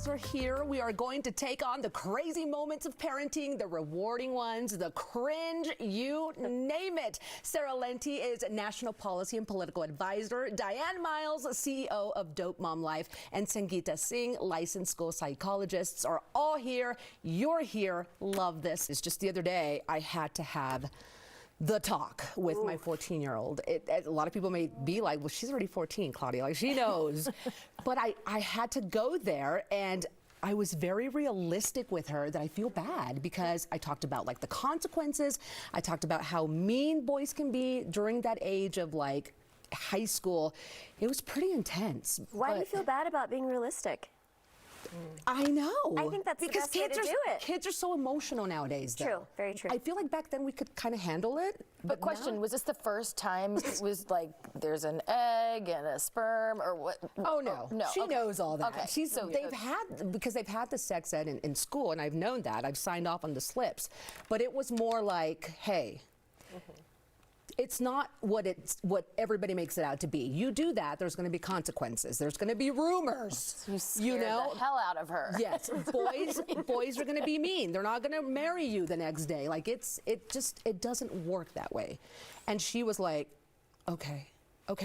are here. We are going to take on the crazy moments of parenting, the rewarding ones, the cringe, you name it. Sarah Lenti is National Policy and Political Advisor. Diane Miles, CEO of Dope Mom Life, and Sangeeta Singh, licensed school psychologists, are all here. You're here. Love this. It's just the other day I had to have the talk with my 14-year-old. A lot of people may be like, well, she's already 14, Claudia, like she knows. But I had to go there, and I was very realistic with her that I feel bad because I talked about like the consequences. I talked about how mean boys can be during that age of like high school. It was pretty intense. Why do you feel bad about being realistic? I know. I think that's because the best way to do it. Kids are so emotional nowadays. Though. True, very true. I feel like back then we could kind of handle it. But question, now? was this the first time it was like there's an egg and a sperm or what? Oh no, no. She knows all that. Okay. They've had the sex ed in school, and I've known that. I've signed off on the slips. But it was more like, hey, it's not what everybody makes it out to be. You do that, there's going to be consequences. There's going to be rumors. You know, the hell out of her. Yes, boys are going to be mean. They're not going to marry you the next day. Like it doesn't work that way. And she was like, okay,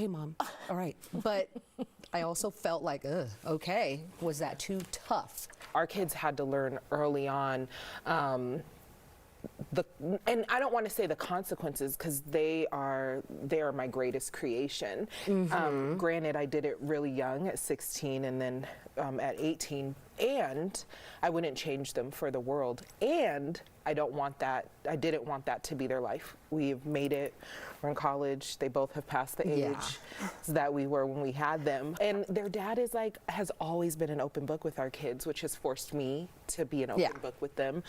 mom, all right. But I also felt like, okay, was that too tough? Our kids had to learn early on. And I don't want to say the consequences because they are my greatest creation. Granted, I did it really young at 16 and then at 18, and I wouldn't change them for the world. And I didn't want that to be their life. We've made it. We're in college. They both have passed the age that we were when we had them. And their dad has always been an open book with our kids, which has forced me to be an open book with them.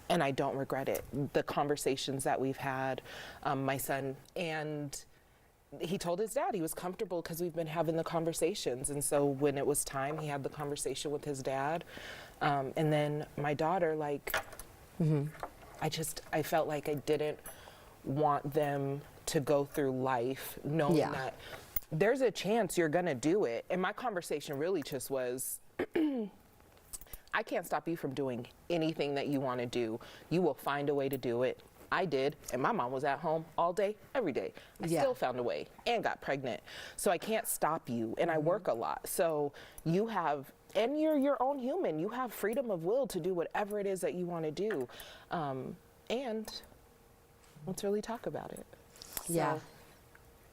And I don't regret it. The conversations that we've had, my son, and he told his dad he was comfortable because we've been having the conversations. And so when it was time, he had the conversation with his dad. And then my daughter, I felt like I didn't want them to go through life knowing that there's a chance you're gonna do it. And my conversation really just was, I can't stop you from doing anything that you wanna do. You will find a way to do it. I did, and my mom was at home all day, every day. I still found a way and got pregnant. So I can't stop you, and I work a lot. So you have, and you're your own human. You have freedom of will to do whatever it is that you want to do. And let's really talk about it. Yeah. So,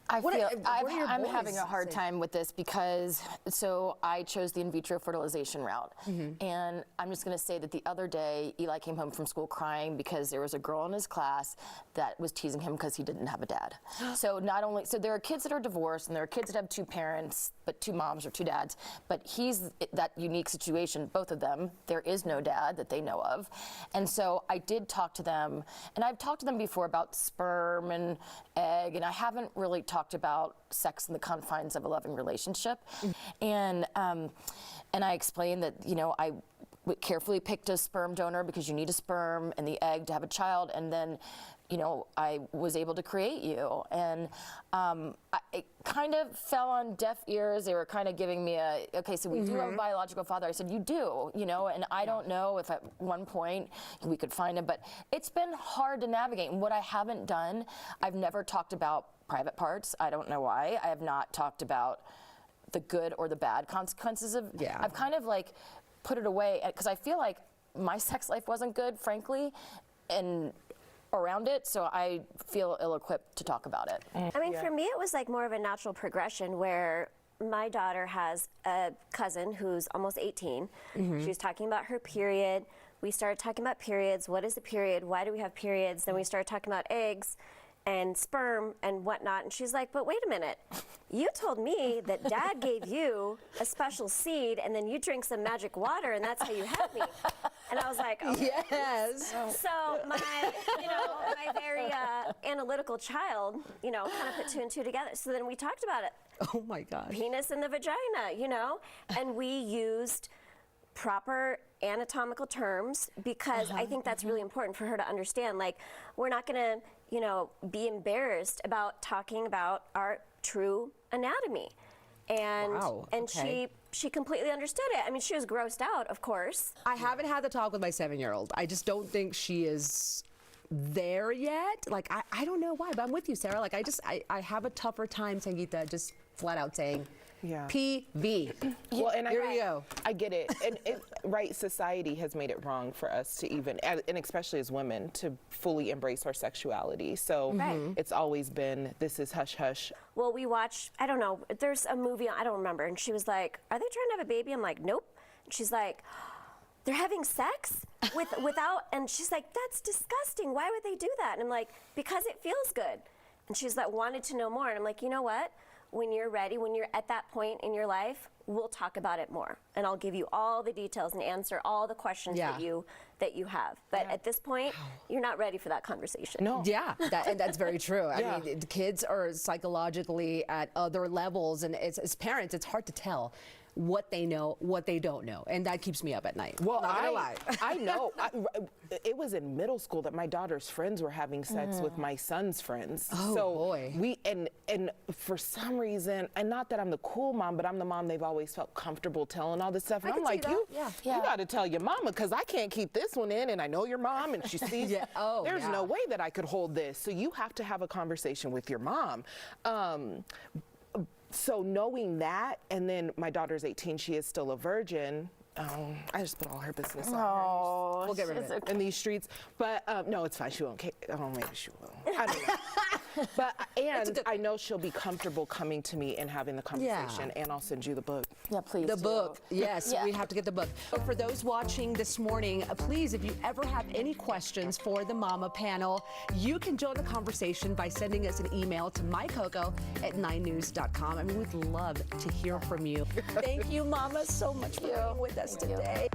I'm having a hard time with this because, so I chose the in vitro fertilization route. And I'm just gonna say that the other day, Eli came home from school crying because there was a girl in his class that was teasing him because he didn't have a dad. So so there are kids that are divorced and there are kids that have two parents, but two moms or two dads, but he's that unique situation, both of them, there is no dad that they know of. And so I did talk to them, and I've talked to them before about sperm and egg, and I haven't really talked about sex in the confines of a loving relationship. And I explained that, I carefully picked a sperm donor because you need a sperm and the egg to have a child, and then, I was able to create you. And it kind of fell on deaf ears. They were kind of giving me okay, so we do have a biological father. I said, you do, and I don't know if at one point we could find him, but it's been hard to navigate. And what I haven't done, I've never talked about private parts. I don't know why. I have not talked about the good or the bad consequences of, I've kind of put it away because I feel like my sex life wasn't good, frankly, and around it, so I feel ill-equipped to talk about it. I mean, for me, it was more of a natural progression where my daughter has a cousin who's almost 18. She was talking about her period. We started talking about periods. What is a period? Why do we have periods? Then we started talking about eggs and sperm and whatnot, and she's like, but wait a minute, you told me that dad gave you a special seed and then you drink some magic water and that's how you had me. And I was like, okay. Yes. So my, my very analytical child, kind of put two and two together. So then we talked about it. Oh my gosh. Penis in the vagina, and we used proper anatomical terms because I think that's really important for her to understand. We're not going to, be embarrassed about talking about our true anatomy. And wow. and okay. she completely understood it. I mean, she was grossed out, of course. I haven't had the talk with my 7-year-old. I just don't think she is there yet. Like, I don't know why, but I'm with you, Sarah. Like, I have a tougher time, Sangeeta, just flat out saying, PV. Well, and Here we go. I get it. And right, society has made it wrong for us to even, and especially as women, to fully embrace our sexuality. So it's always been, this is hush hush. Well, we watched, I don't know, there's a movie, I don't remember, and she was like, are they trying to have a baby? I'm like, nope. And she's like, they're having sex without, and she's like, that's disgusting. Why would they do that? And I'm like, because it feels good. And she's like, wanted to know more. And I'm like, you know what? When you're ready, when you're at that point in your life, we'll talk about it more. And I'll give you all the details and answer all the questions that you have. But at this point, you're not ready for that conversation. No. Yeah, and that's very true. I mean, kids are psychologically at other levels, and as parents, it's hard to tell what they know, what they don't know, and that keeps me up at night. Well, not gonna lie. I know. It was in middle school that my daughter's friends were having sex with my son's friends. Oh, so boy. We and for some reason, and not that I'm the cool mom, but I'm the mom they've always felt comfortable telling all this stuff. And I'm like, you got to tell your mama, because I can't keep this one in, and I know your mom, and she sees. There's no way that I could hold this. So you have to have a conversation with your mom. So knowing that, and then my daughter's 18, she is still a virgin. I just put all her business on her. We'll get rid of it in these streets. But no, it's fine. She won't care. Oh, maybe she will. I don't know. But I know she'll be comfortable coming to me and having the conversation. And I'll send you the book. Yeah, please. The book, yes, we have to get the book. So for those watching this morning, please, if you ever have any questions for the Mama panel, you can join the conversation by sending us an email to mycoco@9news.com. I mean, we'd love to hear from you. Thank you, Mama, so much for being with us today.